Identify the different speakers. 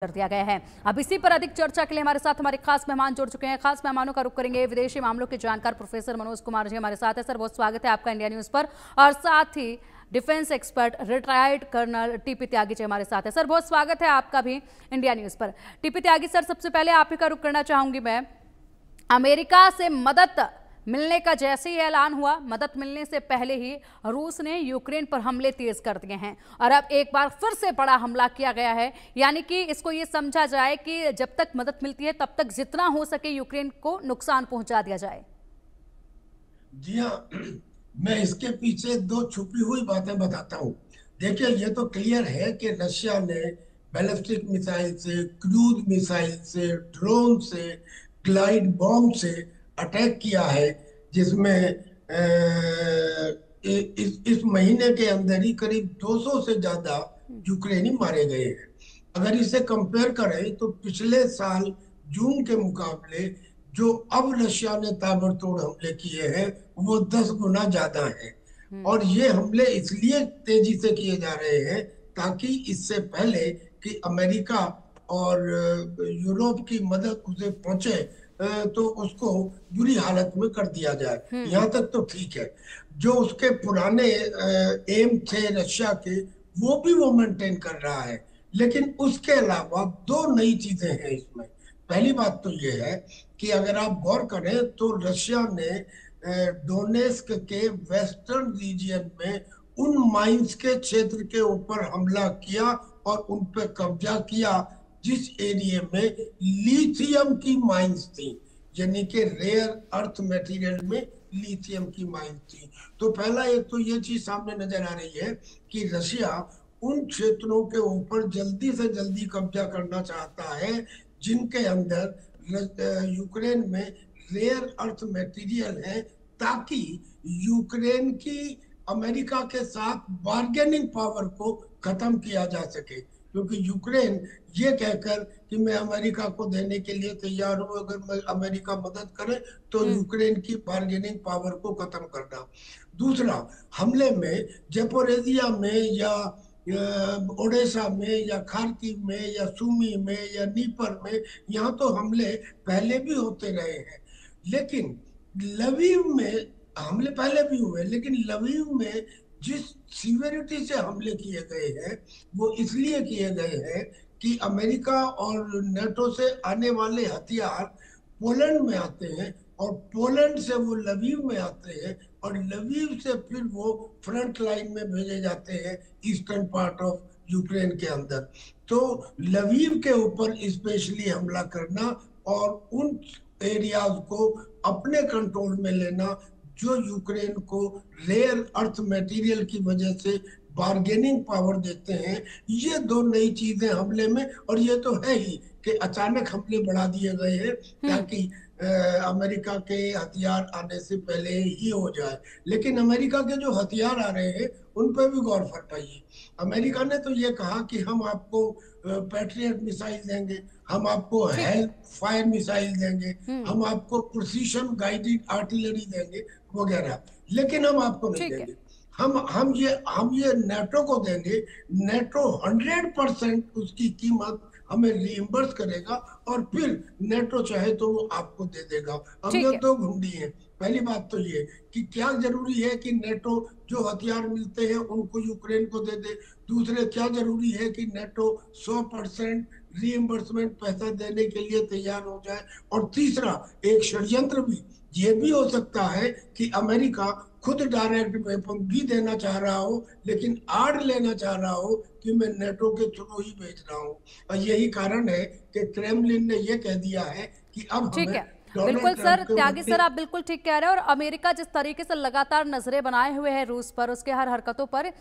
Speaker 1: कर दिया गया है। अब इसी पर अधिक चर्चा के लिए हमारे साथ हमारे खास मेहमान जुड़ चुके हैं। खास मेहमानों का रुख करेंगे विदेशी मामलों के जानकार प्रोफेसर मनोज कुमार जी हमारे साथ है। सर, बहुत स्वागत है आपका इंडिया न्यूज पर। और साथ ही defence expert retired colonel TP Tyagi ji हमारे साथ है। सर, बहुत स्वागत है आपका भी इंडिया न्यूज पर। टीपी त्यागी सर, सबसे पहले आप ही का रुख करना चाहूंगी मैं। अमेरिका से मदद मिलने का जैसे ही ऐलान हुआ, मदद मिलने से पहले ही रूस ने यूक्रेन पर हमले तेज कर दिए हैं और अब एक बार फिर से बड़ा हमला किया गया है। यानी कि इसको ये समझा जाए कि जब तक मदद मिलती है तब तक जितना हो सके यूक्रेन को नुकसान पहुंचा दिया जाए।
Speaker 2: जी हाँ, मैं इसके पीछे दो छुपी हुई बातें बताता हूँ। देखिए, ये तो क्लियर है कि रशिया ने बैलिस्टिक मिसाइल से, क्रूज मिसाइल से, ड्रोन से, ग्लाइड बॉम्ब से अटैक किया है, जिसमें इस महीने के अंदर ही करीब 200 से ज्यादा यूक्रेनी मारे गए हैं। अगर इसे कंपेयर करें तो पिछले साल जून के मुकाबले जो अब रशिया ने ताबड़तोड़ हमले किए हैं वो 10 गुना ज्यादा है। और ये हमले इसलिए तेजी से किए जा रहे हैं ताकि इससे पहले कि अमेरिका और यूरोप की मदद उसे पहुंचे, तो उसको बुरी हालत में कर दिया जाए। यहाँ तक तो ठीक है। जो उसके पुराने एम थे रशिया के, वो मेंटेन कर रहा है। लेकिन उसके अलावा दो नई चीजें हैं इसमें। पहली बात तो ये है कि अगर आप गौर करें तो रशिया ने डोनेस्क के वेस्टर्न रीजियन में उन माइंस के क्षेत्र के ऊपर हमला किया और उन पर कब्जा किया जिस एरिया में लिथियम की माइंस थी, यानी कि रेयर अर्थ मटेरियल में लिथियम की माइंस थी। तो पहला एक तो ये चीज सामने नजर आ रही है कि रशिया उन क्षेत्रों के ऊपर जल्दी से जल्दी कब्जा करना चाहता है जिनके अंदर यूक्रेन में रेयर अर्थ मटेरियल है, ताकि यूक्रेन की अमेरिका के साथ बार्गेनिंग पावर को खत्म किया जा सके। क्योंकि यूक्रेन ये कहकर कि मैं अमेरिका को देने के लिए तैयार हूं, अगर अमेरिका मदद करे तो यूक्रेन की बार्गेनिंग पावर को खत्म करना। दूसरा, हमले में जेपोरेजिया में या ओडेसा में या खार्किव में या सुमी में या नीपर में, यहाँ तो हमले पहले भी होते रहे हैं। लेकिन लवीव में हमले पहले भी हुए, लेकिन लवीव में जिस सीवियरिटी से हमले किए गए हैं वो इसलिए किए गए हैं कि अमेरिका और नेटो से आने वाले हथियार पोलैंड में आते हैं और पोलैंड से वो लवीव में आते हैं और लवीव से फिर वो फ्रंट लाइन में भेजे जाते हैं ईस्टर्न पार्ट ऑफ यूक्रेन के अंदर। तो लवीव के ऊपर स्पेशली हमला करना और उन एरियाज को अपने कंट्रोल में लेना जो यूक्रेन को रेयर अर्थ मटेरियल की वजह से बार्गेनिंग पावर देते हैं, ये दो नई चीजें हमले में। और ये तो है ही कि अचानक हमले बढ़ा दिए गए हैं ताकि अमेरिका के हथियार आने से पहले ही हो जाए। लेकिन अमेरिका के जो हथियार आ रहे हैं उन पर भी गौर फरमाइए। अमेरिका ने तो ये कहा कि हम आपको पैट्रियट मिसाइल देंगे, हम आपको हेल्प फायर मिसाइल देंगे, हम आपको प्रिसीशन गाइडेड आर्टिलरी देंगे वगैरह, लेकिन हम आपको नहीं देंगे। हम ये नेटो को देंगे। नेटो 100% उसकी कीमत हमें रिइम्बर्स करेगा और फिर नेटो चाहे तो वो आपको दे देगा। अब ये दो घुंडी है। पहली बात तो ये कि क्या जरूरी है कि नेटो जो हथियार मिलते हैं उनको यूक्रेन को दे दे। दूसरे, क्या जरूरी है कि नेटो 100% रीइंबर्समेंट पैसा देने के लिए तैयार हो जाए। और तीसरा, एक षड्यंत्र भी ये भी हो सकता है कि अमेरिका खुद डायरेक्ट वेपन भी देना चाह रहा हो, लेकिन आड़ लेना चाह रहा हो कि मैं नेटो के थ्रू ही भेज रहा हूं। और यही कारण है कि क्रेमलिन ने यह कह दिया है कि अब
Speaker 1: ठीक
Speaker 2: हमें
Speaker 1: है, बिल्कुल
Speaker 2: डोनाल्ड
Speaker 1: सर।
Speaker 2: ट्रंप के
Speaker 1: त्यागी
Speaker 2: बदले।
Speaker 1: सर, आप बिल्कुल ठीक कह रहे हैं। और अमेरिका जिस तरीके से लगातार नजरें बनाए हुए है रूस पर, उसके हर हरकतों पर,